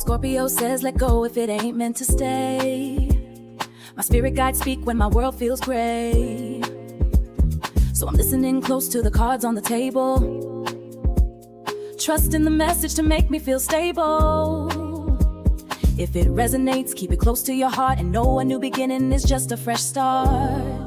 Scorpio says let go if it ain't meant to stay. My spirit guides speak when my world feels gray. So I'm listening close to the cards on the table, trusting the message to make me feel stable. If it resonates, keep it close to your heart and know a new beginning is just a fresh start.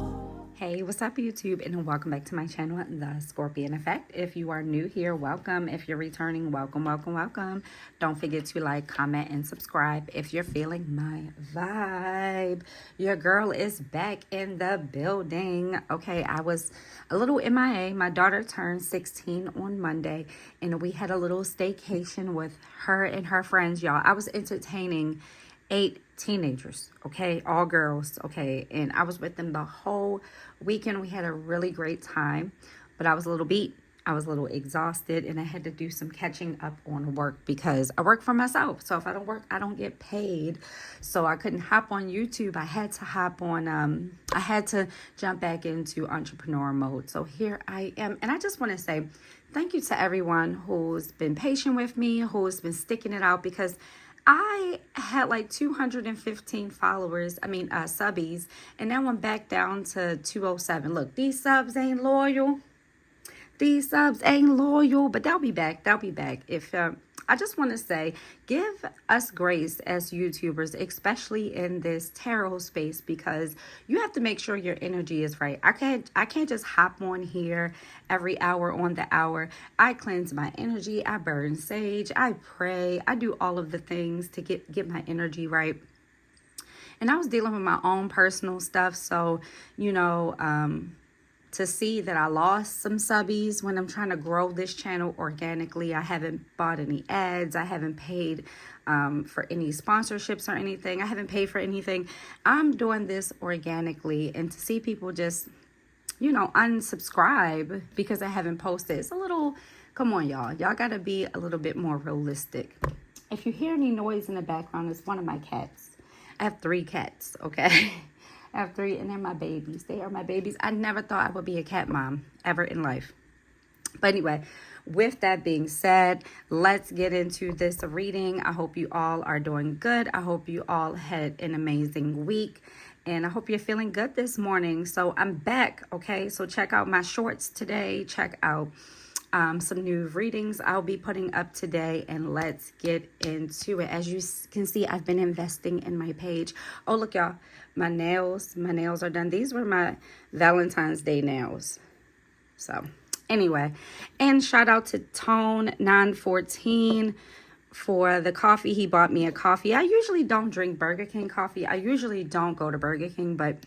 Hey, what's up YouTube, and welcome back to my channel, The Scorpion Effect. If you are new here, welcome. If you're returning, welcome, welcome, welcome. Don't forget to like, comment, and subscribe if you're feeling my vibe. Your girl is back in the building. Okay, I was a little MIA. My daughter turned 16 on Monday, and we had a little staycation with her and her friends, y'all. I was entertaining 8 teenagers, okay, all girls, okay, and I was with them the whole weekend. We had a really great time, but I was a little beat, I was a little exhausted, and I had to do some catching up on work because I work for myself. So if I don't work, I don't get paid. So I couldn't hop on YouTube. I had to hop on, I had to jump back into entrepreneur mode. So here I am, and I just want to say thank you to everyone who's been patient with me, who's been sticking it out, because I had like 215 followers, subbies, and now I'm back down to 207. Look, these subs ain't loyal. These subs ain't loyal, but they'll be back. They'll be back. If I just want to say, give us grace as YouTubers, especially in this tarot space, because you have to make sure your energy is right. I can't just hop on here every hour on the hour. I cleanse my energy. I burn sage. I pray. I do all of the things to get my energy right. And I was dealing with my own personal stuff, so to see that I lost some subbies when I'm trying to grow this channel organically. I haven't bought any ads. I haven't paid for any sponsorships or anything. I haven't paid for anything. I'm doing this organically, and to see people just, unsubscribe because I haven't posted, it's a little, come on, y'all. Y'all got to be a little bit more realistic. If you hear any noise in the background, it's one of my cats. I have 3 cats, okay? I have 3, and they're my babies. They are my babies. I never thought I would be a cat mom ever in life. But anyway, with that being said, let's get into this reading. I hope you all are doing good. I hope you all had an amazing week, and I hope you're feeling good this morning. So I'm back, okay? So check out my shorts today. Check out some new readings I'll be putting up today, and let's get into it. As you can see, I've been investing in my page. Oh, look, y'all, my nails are done. These were my Valentine's Day nails. So anyway, and shout out to Tone 914 for the coffee. He bought me a coffee. I usually don't drink Burger King coffee. I usually don't go to Burger King, but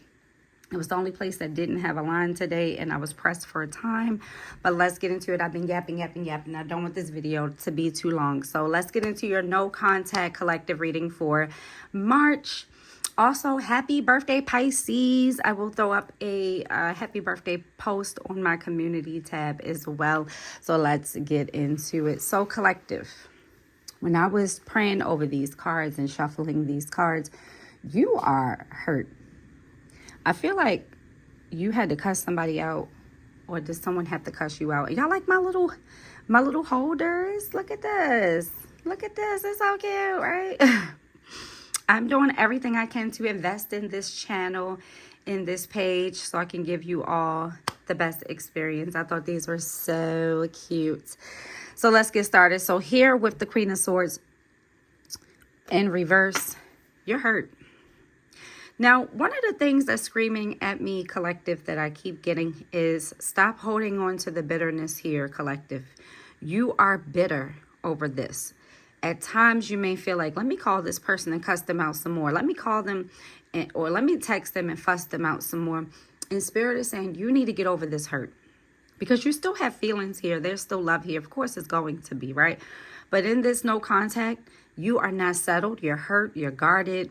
it was the only place that didn't have a line today, and I was pressed for time. But let's get into it. I've been yapping. I don't want this video to be too long. So let's get into your no contact collective reading for March. Also, happy birthday, Pisces. I will throw up a happy birthday post on my community tab as well. So let's get into it. So collective, when I was praying over these cards and shuffling these cards, you are hurt. I feel like you had to cuss somebody out, or does someone have to cuss you out? Y'all like my little holders? Look at this. Look at this. It's so cute, right? I'm doing everything I can to invest in this channel, in this page, so I can give you all the best experience. I thought these were so cute. So let's get started. So here with the Queen of Swords in reverse, you're hurt. Now, one of the things that's screaming at me, collective, that I keep getting is stop holding on to the bitterness here, collective. You are bitter over this. At times, you may feel like, let me call this person and cuss them out some more. Let me call them, or let me text them and fuss them out some more. And Spirit is saying, you need to get over this hurt. Because you still have feelings here. There's still love here. Of course, it's going to be, right? But in this no contact, you are not settled. You're hurt. You're guarded.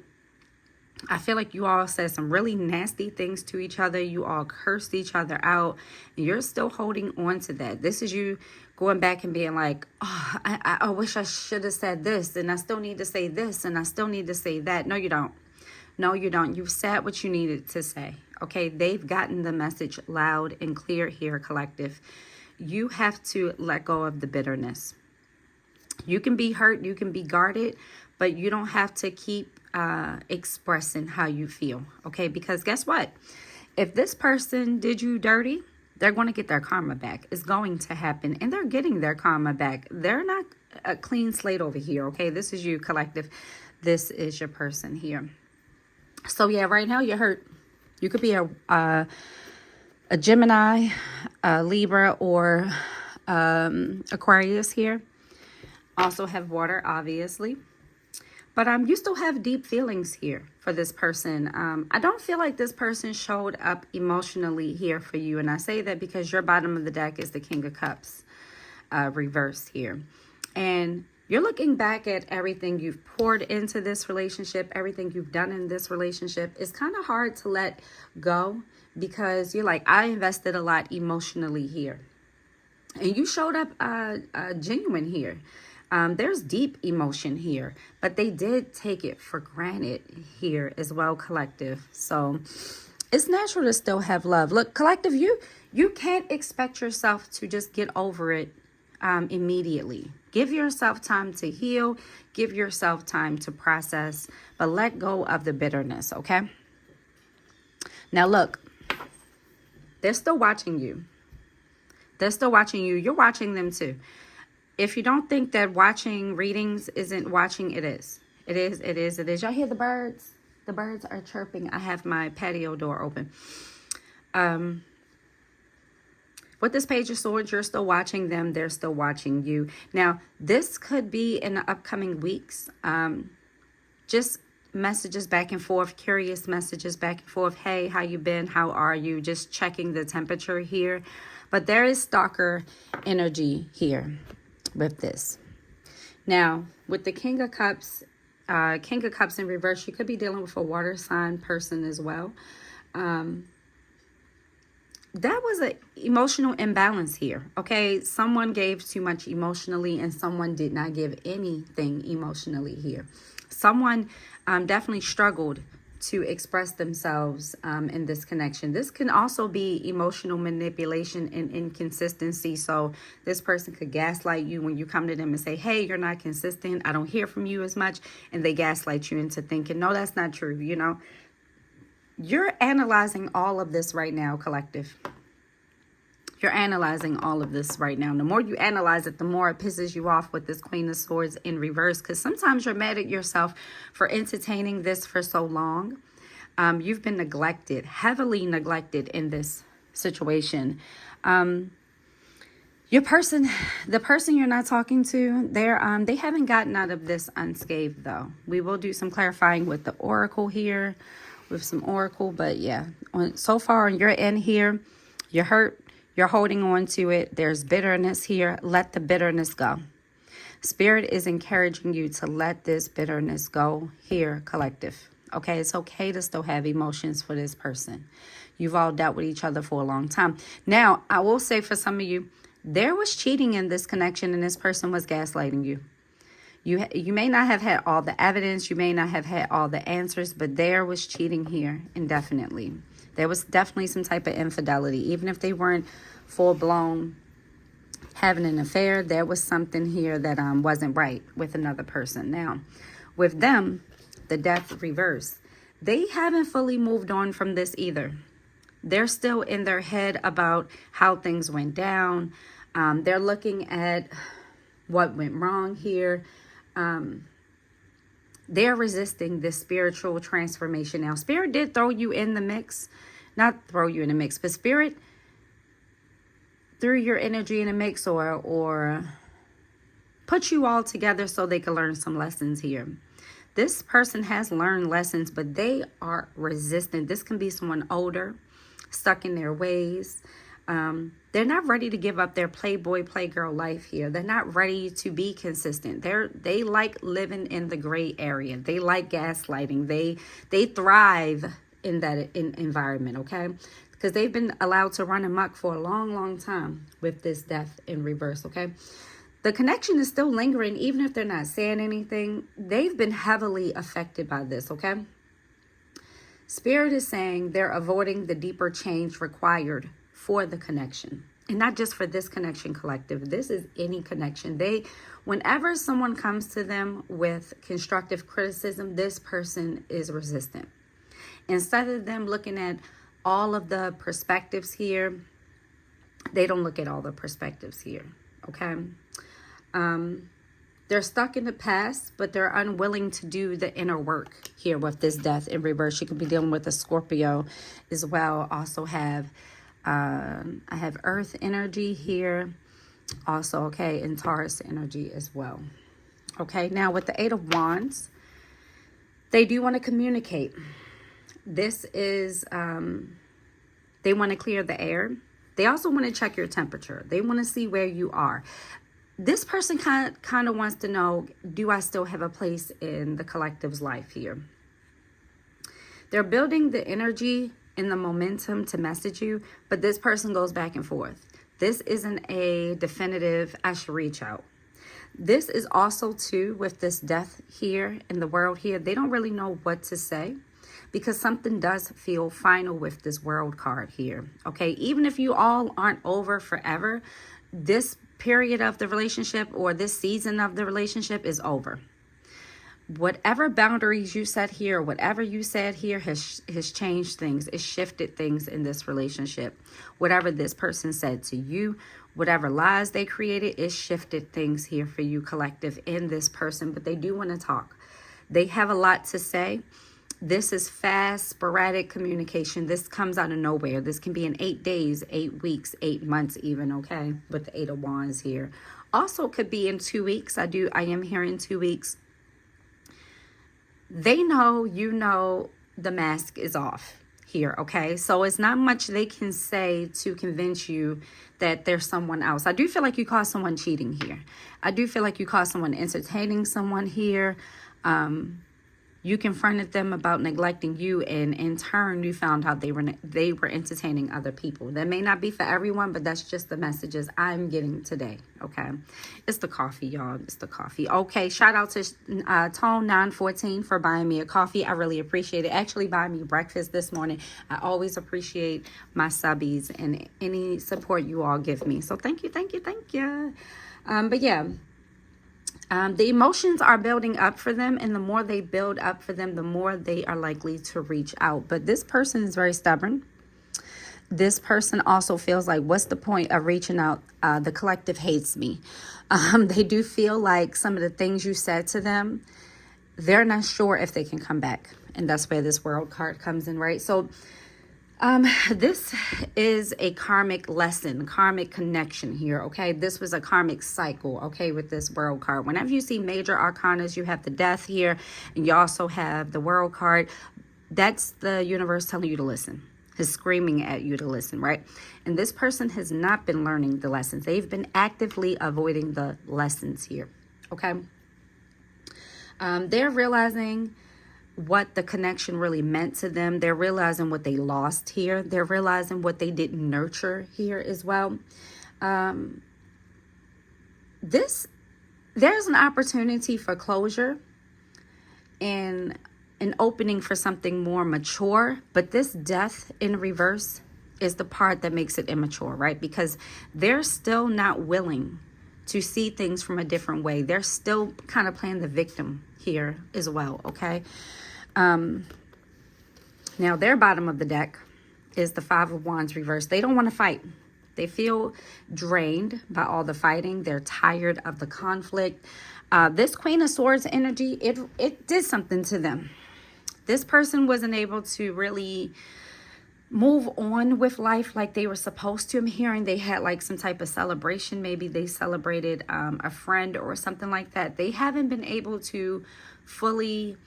I feel like you all said some really nasty things to each other. You all cursed each other out. And you're still holding on to that. This is you going back and being like, oh, I wish I should have said this. And I still need to say this. And I still need to say that. No, you don't. No, you don't. You've said what you needed to say. Okay, they've gotten the message loud and clear here, collective. You have to let go of the bitterness. You can be hurt, you can be guarded, but you don't have to keep expressing how you feel, okay? Because guess what? If this person did you dirty, they're going to get their karma back. It's going to happen, and they're getting their karma back. They're not a clean slate over here, okay? This is you, collective. This is your person here. So yeah, right now you're hurt. You could be a Gemini, a Libra, or Aquarius here. Also have water, obviously. But you still have deep feelings here for this person. I don't feel like this person showed up emotionally here for you. And I say that because your bottom of the deck is the King of Cups reversed here. And you're looking back at everything you've poured into this relationship, everything you've done in this relationship. It's kind of hard to let go because you're like, I invested a lot emotionally here. And you showed up genuine here. There's deep emotion here, but they did take it for granted here as well, collective. So it's natural to still have love. Look, collective, you can't expect yourself to just get over it immediately. Give yourself time to heal. Give yourself time to process, but let go of the bitterness, okay? Now, look, they're still watching you. They're still watching you. You're watching them too. If you don't think that watching readings isn't watching, it is. It is, it is, it is. Y'all hear the birds? The birds are chirping. I have my patio door open. With this Page of Swords, you're still watching them. They're still watching you. Now, this could be in the upcoming weeks. Just messages back and forth, curious messages back and forth. Hey, how you been? How are you? Just checking the temperature here. But there is stalker energy here with this. Now, with the King of Cups in reverse, you could be dealing with a water sign person as well. That was an emotional imbalance here, okay? Someone gave too much emotionally and someone did not give anything emotionally here. Someone definitely struggled to express themselves in this connection. This can also be emotional manipulation and inconsistency. So this person could gaslight you when you come to them and say, hey, you're not consistent. I don't hear from you as much. And they gaslight you into thinking, no, that's not true, you know? You're analyzing all of this right now, collective. You're analyzing all of this right now. The more you analyze it, the more it pisses you off with this Queen of Swords in reverse. Because sometimes you're mad at yourself for entertaining this for so long. You've been neglected, heavily neglected in this situation. The person you're not talking to, they haven't gotten out of this unscathed, though. We will do some clarifying with the Oracle here. With some Oracle, but yeah, so far on your end here, you're hurt, you're holding on to it, there's bitterness here. Let the bitterness go. Spirit is encouraging you to let this bitterness go here, collective. Okay, it's okay to still have emotions for this person. You've all dealt with each other for a long time. Now, I will say for some of you, there was cheating in this connection and this person was gaslighting you. You may not have had all the evidence. You may not have had all the answers, but there was cheating here indefinitely. There was definitely some type of infidelity. Even if they weren't full-blown having an affair, there was something here that wasn't right with another person. Now, with them, the Death reverse, they haven't fully moved on from this either. They're still in their head about how things went down. They're looking at what went wrong here. They're resisting this spiritual transformation. Now, Spirit did throw you in the mix. Not throw you in the mix, but Spirit threw your energy in a mix or put you all together so they could learn some lessons here. This person has learned lessons, but they are resistant. This can be someone older, stuck in their ways. They're not ready to give up their playboy, playgirl life here. They're not ready to be consistent. They like living in the gray area. They like gaslighting. They thrive in that environment, okay? Because they've been allowed to run amok for a long, long time with this Death in reverse, okay? The connection is still lingering, even if they're not saying anything. They've been heavily affected by this, okay? Spirit is saying they're avoiding the deeper change required for the connection. And not just for this connection, collective. This is any connection. They Whenever someone comes to them with constructive criticism, this person is resistant. Instead of them looking at all of the perspectives here, they don't look at all the perspectives here, okay? They're stuck in the past, but they're unwilling to do the inner work here with this death in reverse. You could be dealing with a Scorpio as well. Also have, I have Earth energy here. Also, okay, and Taurus energy as well. Okay, now with the Eight of Wands, they do want to communicate. This is, they want to clear the air. They also want to check your temperature. They want to see where you are. This person kind of wants to know, do I still have a place in the collective's life here? They're building the energy and the momentum to message you, but this person goes back and forth. This isn't a definitive, I should reach out. This is also too, with this death here in the world here, they don't really know what to say because something does feel final with this World card here. Okay, even if you all aren't over forever, this period of the relationship or this season of the relationship is over. Whatever boundaries you set here, whatever you said here has changed things. It shifted things in this relationship. Whatever this person said to you, whatever lies they created, it shifted things here for you collective in this person. But they do want to talk. They have a lot to say. This is fast, sporadic communication. This comes out of nowhere. This can be in 8 days, 8 weeks, 8 months even, okay? With the Eight of Wands here. Also could be in 2 weeks. I am hearing 2 weeks. They know, you know, the mask is off here, okay? So it's not much they can say to convince you that there's someone else. I do feel like you caught someone cheating here. I do feel like you caught someone entertaining someone here. You confronted them about neglecting you, and in turn, you found out they were entertaining other people. That may not be for everyone, but that's just the messages I'm getting today, okay? It's the coffee, y'all. It's the coffee. Okay, shout out to Tone914 for buying me a coffee. I really appreciate it. Actually, buying me breakfast this morning. I always appreciate my subbies and any support you all give me. So thank you, thank you, thank you. But yeah. The emotions are building up for them, and the more they build up for them, the more they are likely to reach out. But this person is very stubborn. This person also feels like, what's the point of reaching out? The collective hates me. They do feel like some of the things you said to them, they're not sure if they can come back. And that's where this World card comes in, right? So this is a karmic lesson, karmic connection here, okay? This was a karmic cycle, okay, with this World card. Whenever you see major arcanas, you have the death here, and you also have the World card. That's the universe telling you to listen. Is screaming at you to listen, right? And this person has not been learning the lessons. They've been actively avoiding the lessons here, okay? They're realizing what the connection really meant to them. They're realizing what they lost here. They're realizing what they didn't nurture here as well. There's an opportunity for closure and an opening for something more mature, but this death in reverse is the part that makes it immature, right? Because they're still not willing to see things from a different way. They're still kind of playing the victim here as well, okay? Now their bottom of the deck is the Five of Wands reversed. They don't want to fight. They feel drained by all the fighting. They're tired of the conflict. This Queen of Swords energy, it did something to them. This person wasn't able to really move on with life like they were supposed to. I'm hearing they had like some type of celebration. Maybe they celebrated a friend or something like that. They haven't been able to fully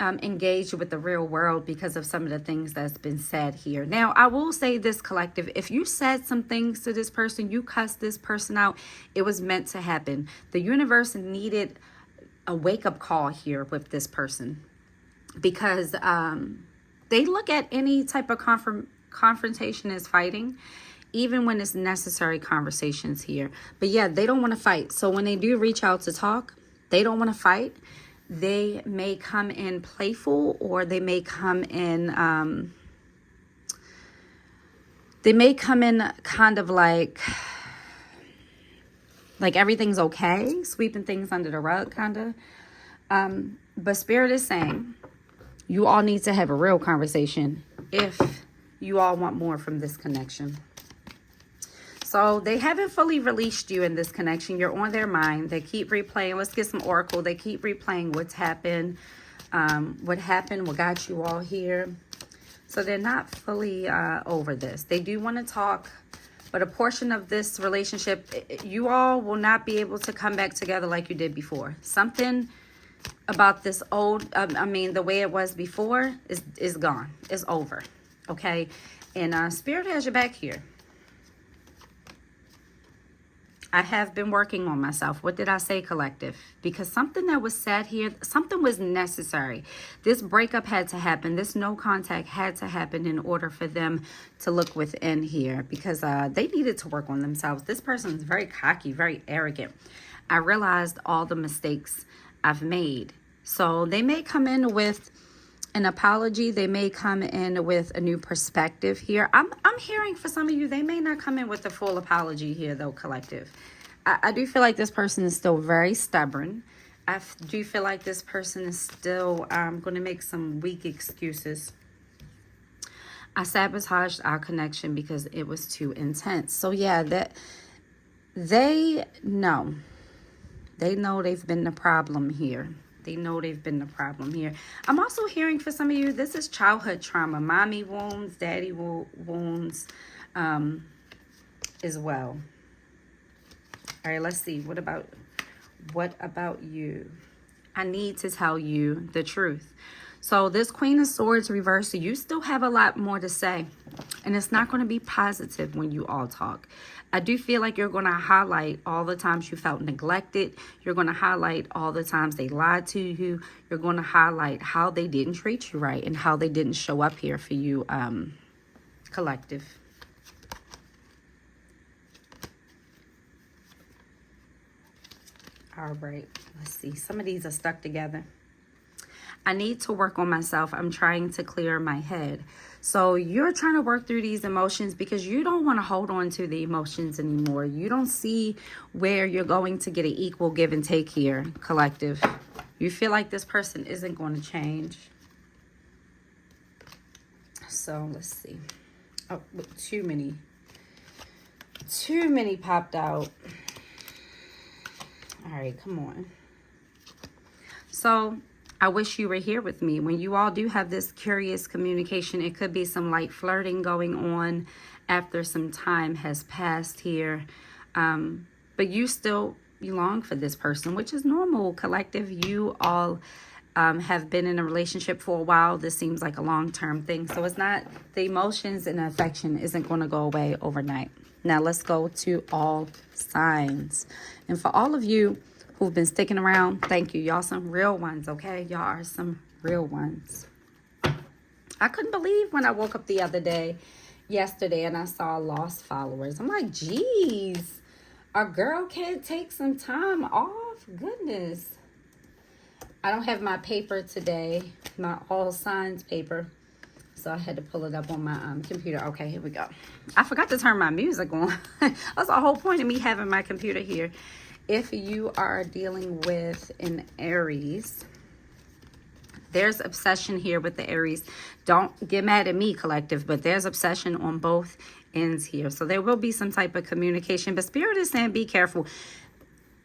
engage with the real world because of some of the things that's been said here. Now, I will say this, collective, if you said some things to this person, you cussed this person out, it was meant to happen. The universe needed a wake-up call here with this person because they look at any type of confrontation as fighting, even when it's necessary conversations here. But yeah, they don't want to fight. So when they do reach out to talk, they don't want to fight. They may come in playful, or they may come in kind of like like everything's okay, sweeping things under the rug, kind of. But Spirit is saying you all need to have a real conversation if you all want more from this connection. So they haven't fully released you in this connection. You're on their mind. They keep replaying. Let's get some oracle. They keep replaying what's happened, what got you all here. So they're not fully over this. They do want to talk, but a portion of this relationship, you all will not be able to come back together like you did before. Something about this old, the way it was before is gone. It's over. Okay? And Spirit has your back here. I have been working on myself. What did I say, collective? Because something that was said here, something was necessary. This breakup had to happen. This no contact had to happen in order for them to look within here, because they needed to work on themselves. This person is very cocky, very arrogant. I realized all the mistakes I've made. So they may come in with an apology. They may come in with a new perspective here. I'm hearing for some of you, they may not come in with a full apology here, though, collective. I do feel like this person is still very stubborn. I do feel like this person is still going to make some weak excuses. I sabotaged our connection because it was too intense. So yeah, that they know they've been the problem here. They know they've been the problem here. I'm also hearing for some of you, this is childhood trauma. Mommy wounds, daddy wounds as well. All right, let's see. What about you? I need to tell you the truth. So this Queen of Swords reversed, you still have a lot more to say. And it's not going to be positive when you all talk. I do feel like you're going to highlight all the times you felt neglected. You're going to highlight all the times they lied to you. You're going to highlight how they didn't treat you right and how they didn't show up here for you, collective. All right, let's see. Some of these are stuck together. I need to work on myself. I'm trying to clear my head. So you're trying to work through these emotions because you don't want to hold on to the emotions anymore. You don't see where you're going to get an equal give and take here, collective. You feel like this person isn't going to change. So let's see. Oh, too many popped out. All right, come on. So I wish you were here with me. When you all do have this curious communication, it could be some light flirting going on after some time has passed here. But you still long for this person, which is normal, collective. You all have been in a relationship for a while. This seems like a long-term thing. So it's not, the emotions and affection isn't going to go away overnight. Now let's go to all signs. And for all of you who've been sticking around, thank you. Y'all some real ones, okay? Y'all are some real ones. I couldn't believe when I woke up yesterday, and I saw lost followers. I'm like, geez, a girl can't take some time off? Goodness. I don't have my paper today, my all signs paper. So I had to pull it up on my computer. Okay, here we go. I forgot to turn my music on. That's the whole point of me having my computer here. If you are dealing with an Aries, there's obsession here with the Aries. Don't get mad at me, collective, but there's obsession on both ends here. So there will be some type of communication, but Spirit is saying be careful.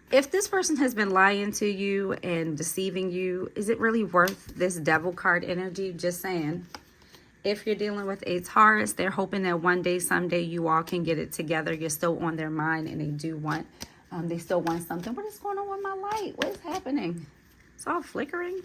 If this person has been lying to you and deceiving you, is it really worth this Devil card energy? Just saying. If you're dealing with a Taurus, they're hoping that one day, someday, you all can get it together. You're still on their mind, and they still want something. What is going on with my light? What is happening? It's all flickering.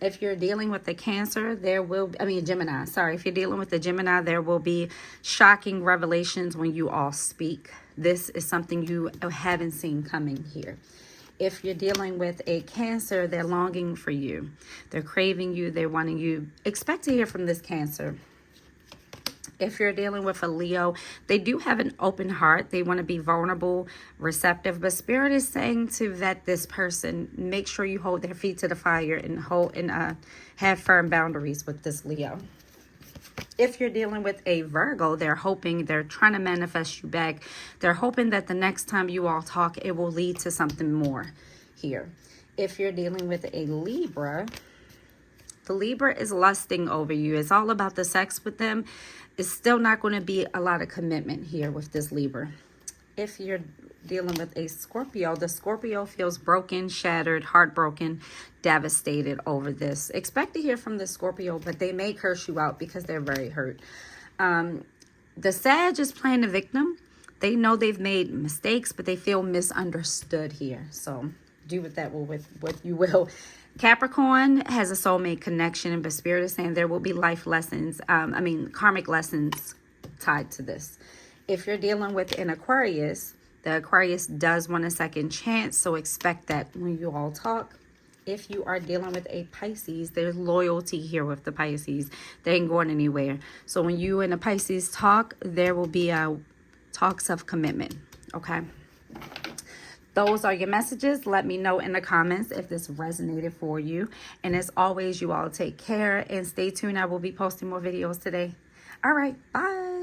If you're dealing with the Cancer, Gemini. Sorry. If you're dealing with the Gemini, there will be shocking revelations when you all speak. This is something you haven't seen coming here. If you're dealing with a Cancer, they're longing for you. They're craving you. They're wanting you. Expect to hear from this Cancer. If you're dealing with a Leo, they do have an open heart. They want to be vulnerable, receptive. But Spirit is saying to vet this person. Make sure you hold their feet to the fire and have firm boundaries with this Leo. If you're dealing with a Virgo, they're trying to manifest you back. They're hoping that the next time you all talk, it will lead to something more here. If you're dealing with a Libra, the Libra is lusting over you. It's all about the sex with them. It's still not going to be a lot of commitment here with this Libra. If you're dealing with a Scorpio, the Scorpio feels broken, shattered, heartbroken, devastated over this. Expect to hear from the Scorpio, but they may curse you out because they're very hurt. The Sag is playing the victim. They know they've made mistakes, but they feel misunderstood here. So do with that with what you will. Capricorn has a soulmate connection, but Spirit is saying there will be life lessons, karmic lessons tied to this. If you're dealing with an Aquarius, the Aquarius does want a second chance, so expect that when you all talk. If you are dealing with a Pisces, there's loyalty here with the Pisces. They ain't going anywhere. So when you and the Pisces talk, there will be talks of commitment, okay? Those are your messages. Let me know in the comments if this resonated for you. And as always, you all take care and stay tuned. I will be posting more videos today. All right, bye.